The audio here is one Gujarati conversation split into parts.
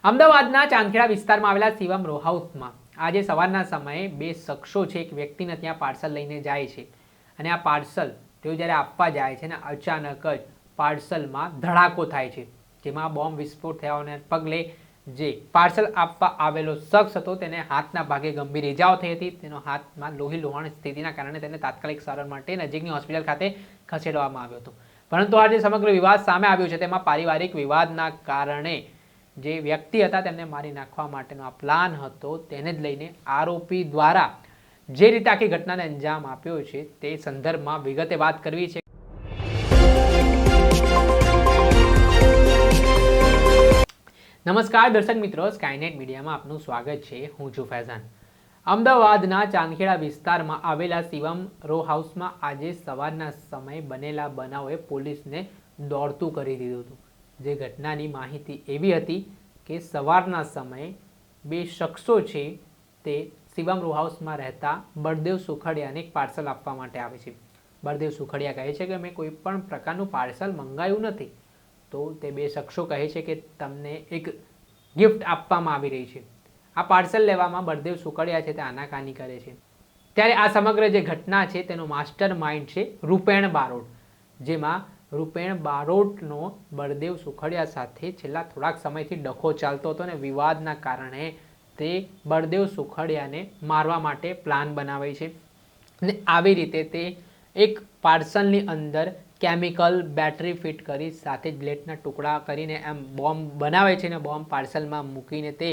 અમદાવાદના ચાંદખેડા વિસ્તારમાં આવેલા શિવમ રો હાઉસમાં આજે સવારના સમયે બે શખ્સો છે એક વ્યક્તિને ત્યાં પાર્સલ લઈને જાય છે અને આ પાર્સલ તેઓ જ્યારે આપવા જાય છે ને અચાનક જ પાર્સલમાં ધડાકો થાય છે, જેમાં બોમ્બ વિસ્ફોટ થયાને પગલે જે પાર્સલ આપવા આવેલો શખ્સ હતો તેને હાથના ભાગે ગંભીર ઇજાઓ થઈ હતી. તેનો હાથમાં લોહી લોહાણ સ્થિતિના કારણે તેને તાત્કાલિક સારવાર માટે નજીકની હોસ્પિટલ ખાતે ખસેડવામાં આવ્યો હતો. પરંતુ આ જે સમગ્ર વિવાદ સામે આવ્યો છે તેમાં પારિવારિક વિવાદના કારણે જે વ્યક્તિ હતા તેમને મારી નાખવા માટેનો આ પ્લાન હતો, તેને જ લઈને આરોપી દ્વારા જે રીતે આખી ઘટનાને અંજામ આપ્યો છે તે સંદર્ભમાં વિગતે વાત કરવી છે. નમસ્કાર દર્શક મિત્રો, સ્કાયનેટ મીડિયામાં આપનું સ્વાગત છે. હું છું ફૈઝાન. અમદાવાદના ચાંદખેડા વિસ્તારમાં આવેલા શિવમ રો હાઉસમાં આજે સવારના સમયે બનેલા બનાવોએ પોલીસને દોડતું કરી દીધું હતું. જે ઘટનાની માહિતી એવી હતી કે સવારના સમયે બે શખ્સો છે તે શિવમ રો હાઉસમાં રહેતા બળદેવ સુખડિયાને એક પાર્સલ આપવા માટે આવે છે. બળદેવ સુખડિયા કહે છે કે મેં કોઈ પણ પ્રકારનું પાર્સલ મંગાવ્યું નથી. તો તે બે શખ્સો કહે છે કે તમને એક ગિફ્ટ આપવામાં આવી રહી છે. આ પાર્સલ લેવામાં બળદેવ સુખડિયા છે તે આનાકાની કરે છે. ત્યારે આ સમગ્ર જે ઘટના છે તેનો માસ્ટર માઇન્ડ છે રૂપેણ બારોટ, જેમાં રૂપેણ બારોટનો બળદેવ સુખડિયા સાથે છેલ્લા થોડાક સમયથી ડખો ચાલતો હતો અને વિવાદના કારણે તે બળદેવ સુખડિયાને મારવા માટે પ્લાન બનાવે છે અને આવી રીતે તે એક પાર્સલની અંદર કેમિકલ બેટરી ફિટ કરી સાથે જ લેટના ટુકડા કરીને એમ બોમ્બ બનાવે છે અને બોમ્બ પાર્સલમાં મૂકીને તે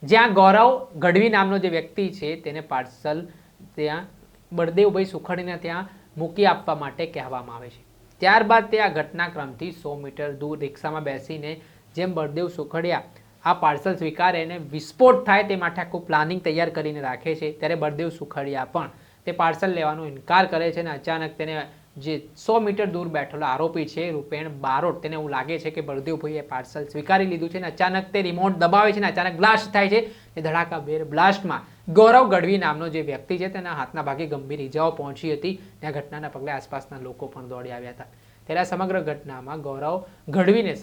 જ્યાં ગૌરવ ગઢવી નામનો જે વ્યક્તિ છે તેને પાર્સલ ત્યાં બળદેવભાઈ સુખડીને ત્યાં મૂકી આપવા માટે કહેવામાં આવે છે. ત્યારબાદ તે આ ઘટનાક્રમથી 100 મીટર દૂર રિક્ષામાં બેસીને જેમ બળદેવ સુખડિયા આ પાર્સલ સ્વીકારે અને વિસ્ફોટ થાય તે માટે આખું પ્લાનિંગ તૈયાર કરીને રાખે છે. ત્યારે બળદેવ સુખડિયા પણ તે પાર્સલ લેવાનો ઇનકાર કરે છે અને અચાનક તેને જે 100 મીટર દૂર બેઠેલો આરોપી છે રૂપેણ બારોટ, તેને એવું લાગે છે કે બળદેવભાઈએ પાર્સલ સ્વીકારી લીધું છે અને અચાનક તે રિમોટ દબાવે છે અને અચાનક બ્લાસ્ટ થાય છે. એ ધડાકાભેર બ્લાસ્ટમાં ગૌરવ ગઢવી નામનો જે વ્યક્તિ છે તેના હાથના ભાગે ગંભીર ઇજાઓ પહોંચી હતી. ત્યાં ઘટનાના પગલે આસપાસના લોકો પણ દોડી આવ્યા હતા. ત્યારે આ સમગ્ર ઘટનામાં ગૌરવ ગઢવીને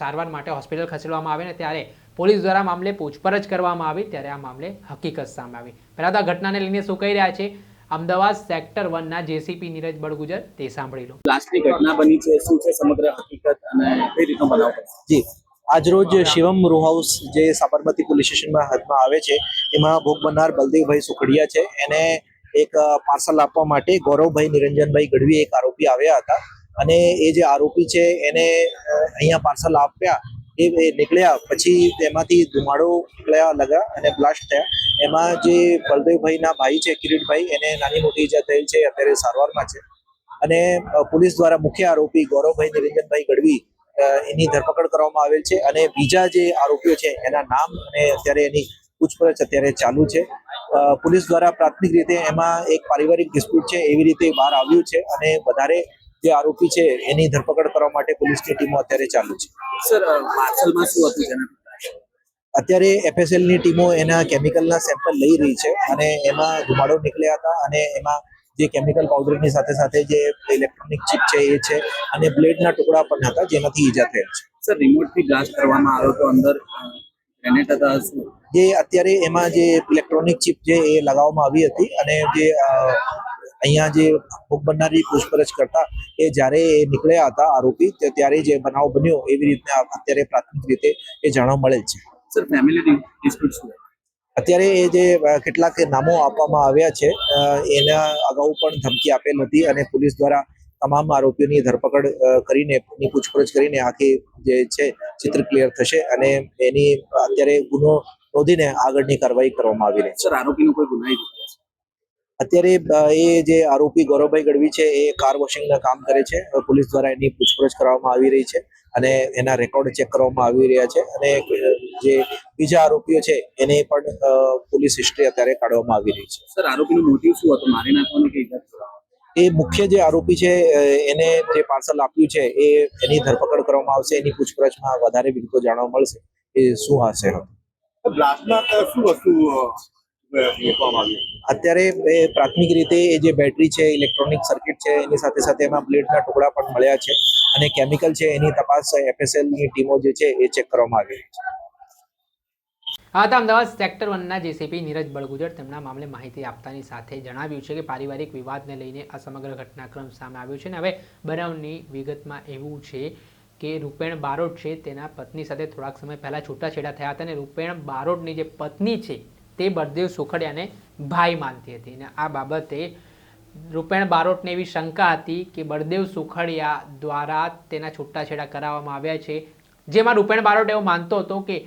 સારવાર માટે હોસ્પિટલ ખસેડવામાં આવે ને ત્યારે પોલીસ દ્વારા મામલે પૂછપરછ કરવામાં આવી. ત્યારે આ મામલે હકીકત સામે આવી. પહેલા તો આ ઘટનાને લઈને શું કહી રહ્યા છે અમદાવાદ સેક્ટર 1 ના જેસીપી નીરજ બળગુજર, તે સાંભળી લો. બ્લાસ્ટની ઘટના બની છે, શું છે સમગ્ર હકીકત અને કઈ રીતનો બનાવ બન્યો? જી, આજરોજ શિવમ રો હાઉસ જે સાબરમતી પોલીસ સ્ટેશનમાં હાથમાં આવે છે એમાં ભોગ બનનાર બલદેવભાઈ સુખડિયા છે. એને એક પાર્સલ આપવા માટે ગૌરવભાઈ નિરંજનભાઈ ગઢવી એક આરોપી આવ્યા હતા અને એ જે આરોપી છે એને અહીંયા પાર્સલ આપ્યા. એ નીકળ્યા પછી તેમાંથી ધુમાડો નીકળ્યા લગા અને બ્લાસ્ટ થયા. એમાં જે બલદેવભાઈના ભાઈ છે કિરીટભાઈ, એને નાની મોટી ઈજા થયેલ છે, અત્યારે સારવારમાં છે. અને પોલીસ દ્વારા મુખ્ય આરોપી ગૌરવભાઈ નિરંજનભાઈ ગઢવી એની ધરપકડ કરવામાં આવેલ છે અને બીજા જે આરોપીઓ છે એના નામ અને અત્યારે એની પૂછપરછ અત્યારે ચાલુ છે. પોલીસ દ્વારા પ્રાથમિક રીતે એમાં એક પારિવારિક ડિસ્પ્યુટ છે એવી રીતે બહાર આવ્યું છે અને વધારે જે આરોપી છે એની ધરપકડ કરવા માટે પોલીસની ટીમો અત્યારે ચાલુ છે. સર, પાર્સલમાં શું હતું જેના અત્યારે એફએસએલ ની ટીમો એના કેમિકલના સેમ્પલ લઈ રહી છે અને એમાં ધુમાડો નીકળ્યા હતા અને એમાં જે કેમિકલ પાવડરની સાથે સાથે જે ઇલેક્ટ્રોનિક ચિપ છે એ છે અને બ્લેડના ટુકડા પણ હતા જેનાથી ઈજા થયેલ છે. સર, રિમોટથી બ્લાસ્ટ કરવામાં આવ્યો તો અંદર ગ્રેનેડ હતા શું? જે અત્યારે એમાં જે ઇલેક્ટ્રોનિક ચિપ છે એ લગાવવામાં આવી હતી અને જે અહીંયા જે ભોગ બનનારી પૂછપરછ કરતા એ જ્યારે નીકળ્યા હતા આરોપી ત્યારે જે બનાવ બન્યો એવી રીતના અત્યારે પ્રાથમિક રીતે એ જાણવા મળેલ છે. સર, ફેમિલી ડિસ્પ્યુટ શું? અત્યારે એ જે કેટલાક નામો આપવામાં આવ્યા છે એના અગાઉ પણ ધમકી આપેલ હતી અને પોલીસ દ્વારા તમામ આરોપીઓની ધરપકડ કરીને એની પૂછપરછ કરીને આખી જે છે ચિત્ર ક્લિયર થશે અને એની અત્યારે ગુનો નોંધીને આગળની કાર્યવાહી કરવામાં આવી રહી છે. સર, આરોપીનો કોઈ ગુનાહિત ઇતિહાસ? અત્યારે એ જે આરોપી ગૌરવભાઈ ગઢવી છે એ કાર વોશિંગના કામ કરે છે. પોલીસ દ્વારા એની પૂછપરછ કરવામાં આવી રહી છે અને એના રેકોર્ડ ચેક કરવામાં આવી રહ્યા છે અને જે બીજા આરોપીઓ છે એને પણ પોલીસ હિસ્ટ્રી અત્યારે કાઢવામાં આવી રહી છે. સર, આરોપીનો મોટિવ શું હતો? મારી નાખવાનો કે ઇજા કરવાનો? એ મુખ્ય જે આરોપી છે એને જે પાર્સલ આપ્યું છે એ એની ધરપકડ કરવામાં આવશે. એની પૂછપરછમાં વધારે વિગતો જાણવા મળશે એ શું હશે. બ્લાસ્ટમાં શું વસ્તુ અત્યારે પ્રાથમિક રીતે એ જે બેટરી છે, ઇલેક્ટ્રોનિક સર્કિટ છે, એની સાથે સાથે એમાં બ્લેડના ટુકડા પણ મળ્યા છે અને કેમિકલ છે એની તપાસ એફએસએલ ની ટીમો જે છે એ ચેક કરવામાં આવી રહી છે. આ હતા અમદાવાદ સેક્ટર 1ના જેસીપી નીરજ બળગુજર. તેમના મામલે માહિતી આપતાની સાથે જણાવ્યું છે કે પારિવારિક વિવાદને લઈને આ સમગ્ર ઘટનાક્રમ સામે આવ્યો છે અને હવે બનાવની વિગતમાં એવું છે કે રૂપેણ બારોટ છે તેના પત્ની સાથે થોડાક સમય પહેલા છૂટાછેડા થયા હતા અને રૂપેણ બારોટની જે પત્ની છે તે બળદેવ સુખડિયાને ભાઈ માનતી હતી અને આ બાબતે રૂપેણ બારોટને એવી શંકા હતી કે બળદેવ સુખડિયા દ્વારા તેના છૂટાછેડા કરાવવામાં આવ્યા છે, જેમાં રૂપેણ બારોટ એવો માનતો હતો કે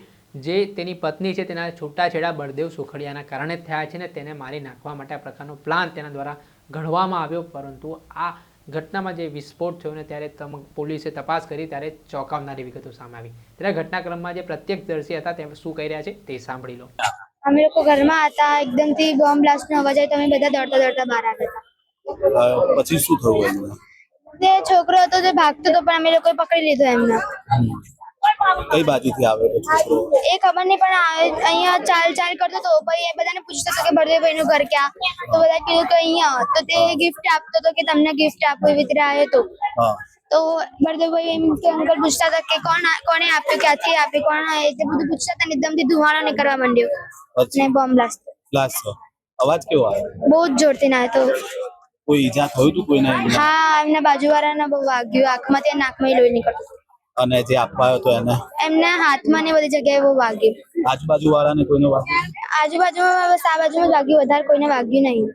જે તેની પત્ની છે તેના છૂટાછેડા બળદેવ સુખડિયાના કારણે જ થયા છે ને તેને મારી નાખવા માટે આ પ્રકારનો પ્લાન તેના દ્વારા ઘડવામાં આવ્યો. પરંતુ આ ઘટનામાં જે વિસ્ફોટ થયો ને ત્યારે પોલીસે તપાસ કરી ત્યારે ચોંકાવનારી વિગતો સામે આવી. ત્યારે ઘટનાક્રમમાં જે પ્રત્યક્ષદર્શી હતા તે શું કહી રહ્યા છે તે સાંભળી લો. અમે લોકો ઘરમાં હતા, એકદમથી બોમ્બ બ્લાસ્ટનો અવાજ આવ્યો તો અમે બધા દોડતા બાર આવ્યા હતા. પછી શું થયું એમને? તે છોકરો હતો તે ભાગતો હતો પણ અમે લોકોએ પકડી લીધો એમને. કઈ બાજુથી આવે છોકરો? એ ખબર નહીં પણ અહીંયા ચાલ કરતો હતો. ભાઈ એ બધાને પૂછતો હતો કે બળદેવભાઈ નું ઘર ક્યાં, તો બધા કીધું કે અહીંયા. તો તે ગિફ્ટ આપતો હતો કે તમને ગિફ્ટ આપો એવી રીતે આવ્યો હતો. તો બળદેવભાઈ એમ કે અંકલ પૂછતા હતા કે કોને આપ્યું, ક્યાંથી આપ્યું, કોણ, એ બધું પૂછતા હતા ને એકદમથી ધુવાળો નીકળવા માંડ્યો ને બોમ્બ બ્લાસ્ટ. અવાજ કેવો આવે? બહુ જ જોરથી ના હતો. કોઈ ઈજા થયું હતું કોઈને? હા, એમના બાજુવાળાને બહુ વાગ્યું, આંખમાંથી અને નાકમાં લોહી નીકળતું. અને જે આપવા આવ્યો તો એને? એમના હાથમાં ને બધી જગ્યાએ બહુ વાગ્યું. આજુબાજુ વાળાને કોઈને વાગ્યું? આજુબાજુમાં બસ આ બાજુમાં વાગ્યું, વધારે કોઈને વાગ્યું નહીં.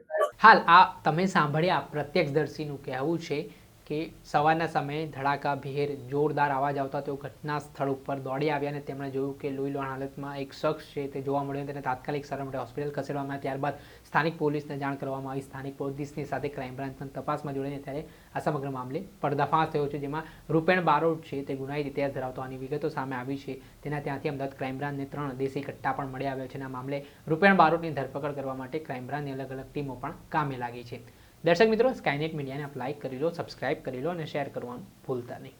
હાલ આ તમે સાંભળ્યા પ્રત્યક્ષદર્શીનું કહેવું છે કે સવારના સમયે ધડાકાભેર જોરદાર અવાજ આવતા તેઓ ઘટના સ્થળ ઉપર દોડી આવ્યા અને તેમણે જોયું કે લોહી લોહાણ હાલતમાં એક શખ્સ છે તે જોવા મળ્યો. તેને તાત્કાલિક સારવાર માટે હોસ્પિટલ ખસેડવામાં આવ્યા. ત્યારબાદ સ્થાનિક પોલીસને જાણ કરવામાં આવી. સ્થાનિક પોલીસની સાથે ક્રાઇમ બ્રાન્ચ પણ તપાસમાં જોડાઈને ત્યારે આ સમગ્ર મામલે પર્દાફાશ થયો છે, જેમાં રૂપેણ બારોટ છે તે ગુનાહિત ઇતિહાસ ધરાવતો આની વિગતો સામે આવી છે. તેના ત્યાંથી અમદાવાદ ક્રાઇમ બ્રાન્ચને 3 દેશી કટ્ટા પણ મળી આવ્યા છે. આ મામલે રૂપેણ બારોટની ધરપકડ કરવા માટે ક્રાઇમ બ્રાન્ચની અલગ અલગ ટીમો પણ કામે લાગી છે. દર્શક મિત્રો, સ્કાયનેટ મીડિયાને આપ લાઇક કરી લો, સબસ્ક્રાઇબ કરી લો અને શેર કરવાનું ભૂલતા નહીં.